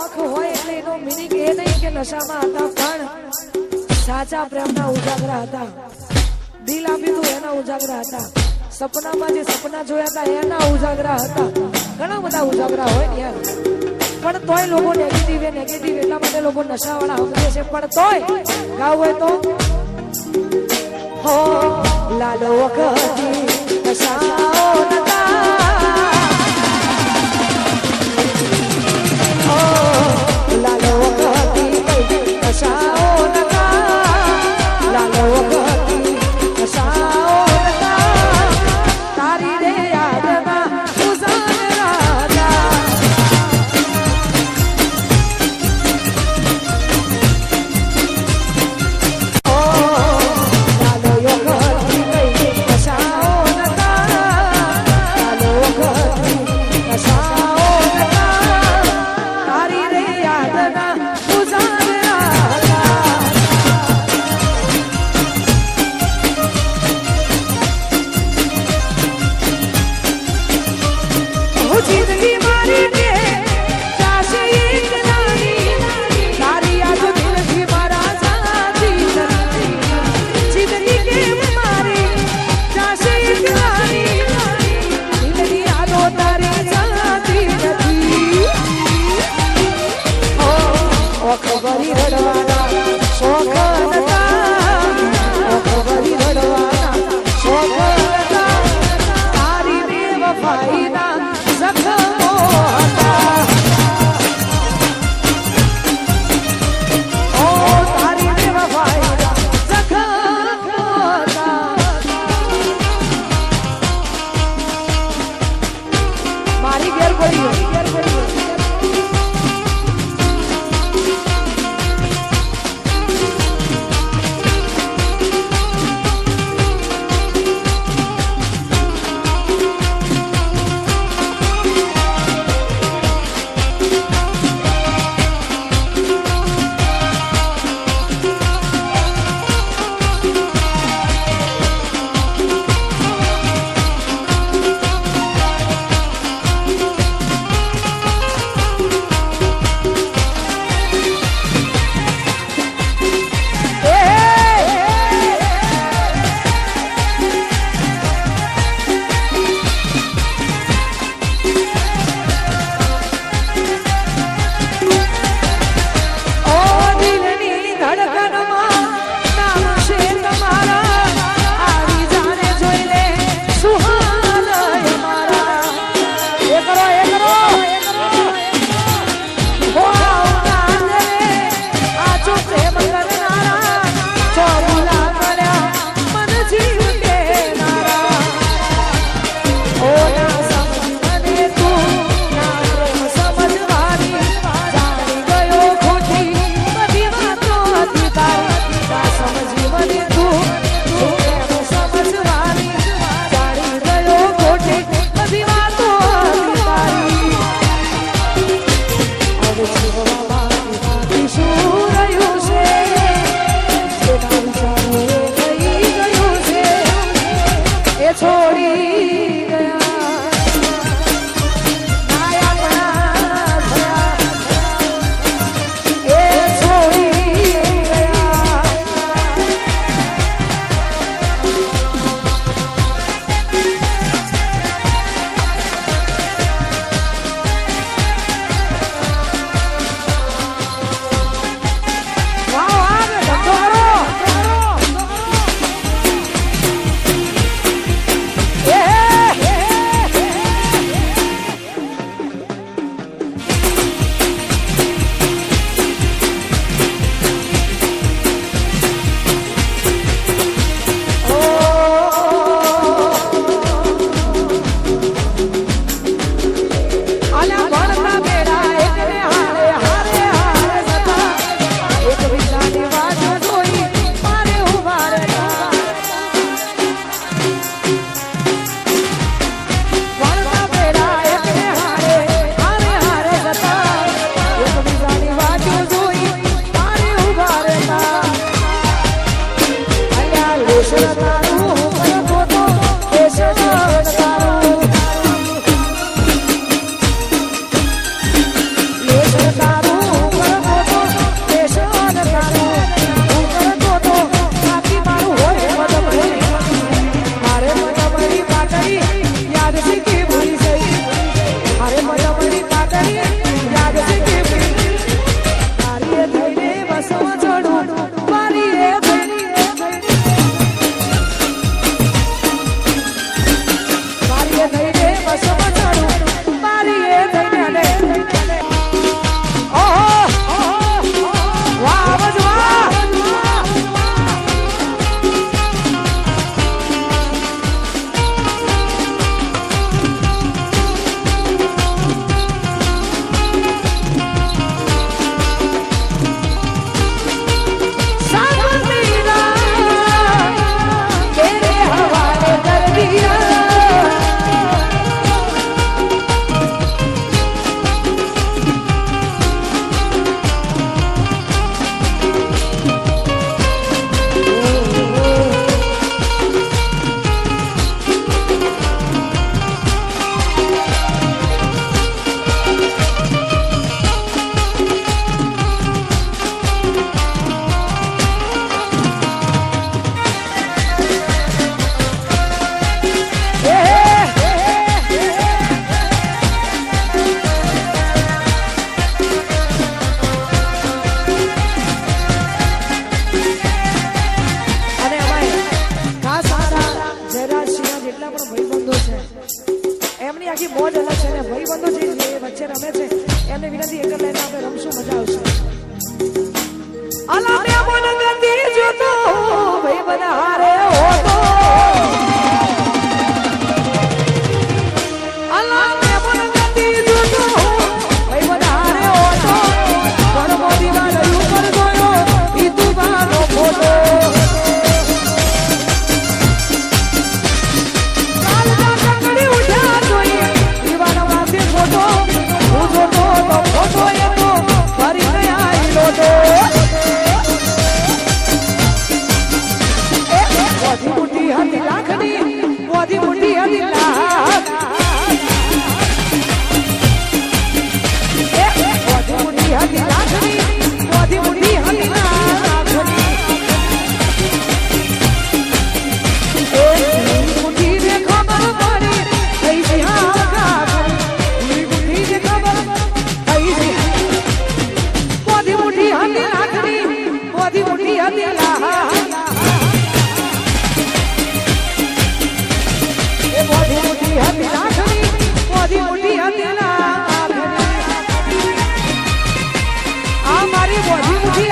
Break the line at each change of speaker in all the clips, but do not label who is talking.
આંખ હોય એટલે એનો મિનિંગ એ નહીં કે નશામાં હતા, પણ સાચા પ્રેમના ઉજાગરા હતા. દિલ આપ્યું હતું એના ઉજાગરા હતા. સપનામાં જે સપના જોયા હતા એના ઉજાગરા હતા. ઘણા બધા ઉજાગરા હોય ને યાર, પણ તોય લોકો નેગેટિવ એટલા માટે લોકો નશાવાળા સમજે છે. પણ તોય ગાવ હોય તો હો લાલો વખતી નશાઓ નતા, હો લાલો વખતી નશાઓ નતા, લાલો વખતી નશાઓ નતા, તારી રે યાદમાં હતી લાખની મોધી મોટી હતી લાખની મોટી ને ખબર પડી થઈ છે મોટી ને ખબર થઈ છે મોધી મોટી હતી લાખની મોધી મોટી હતી મોધી મોટી હતી લાખની મોધી મોટી હતી મારી મોધી મોટી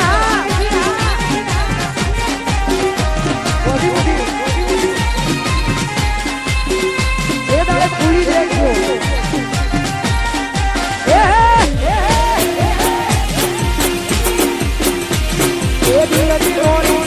મોધી મોટી એ દાડે ભૂલી દેખો એ દિલની રોણી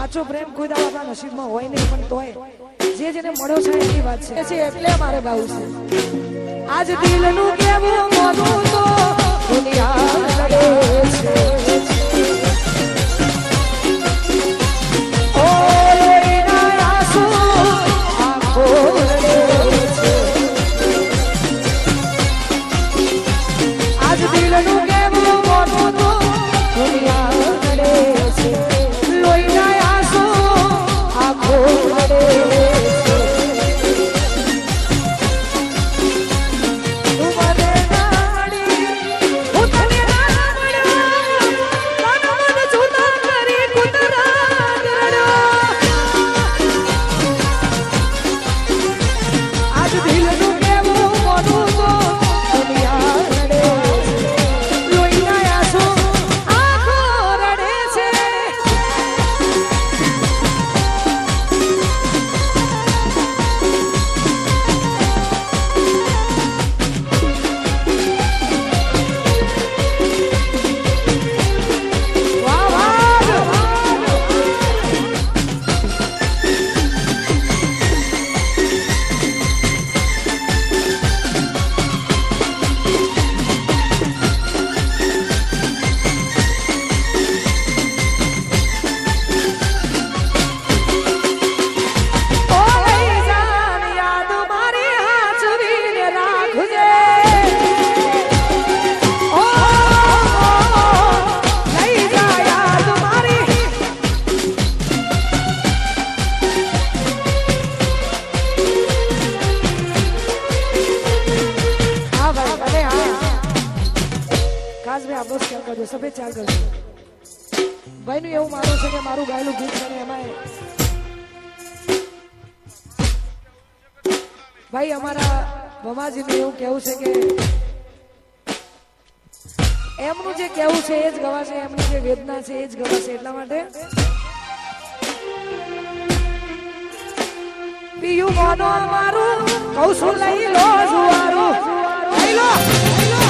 સાચો પ્રેમ કોઈ દાડો આપણા નસીબમાં હોય નહીં પણ તોય જે જેને મળ્યો છે એની વાત છે એટલે મારે ગાવું છે આજ દિલનું કેવું મોનું તો દુનિયા લડે છે ઓ એના આંસુ આંખો લડે છે આજ દિલનું કેવું મોનું તો દુનિયા લડે છે સફેદ ચાલ કરજો ભાઈ નું એવું માનવું છે કે મારું ગાયેલું ગીત છે એમાં ભાઈ અમારા મમાજીનું એવું કેવું છે કે એમનું જે કેવું છે એ જ ગવાશે એમની જે વેદના છે એ જ ગવાશે એટલા માટે પિયું મોનો મારું કૌશું લઈ લો જુવારું લઈ લો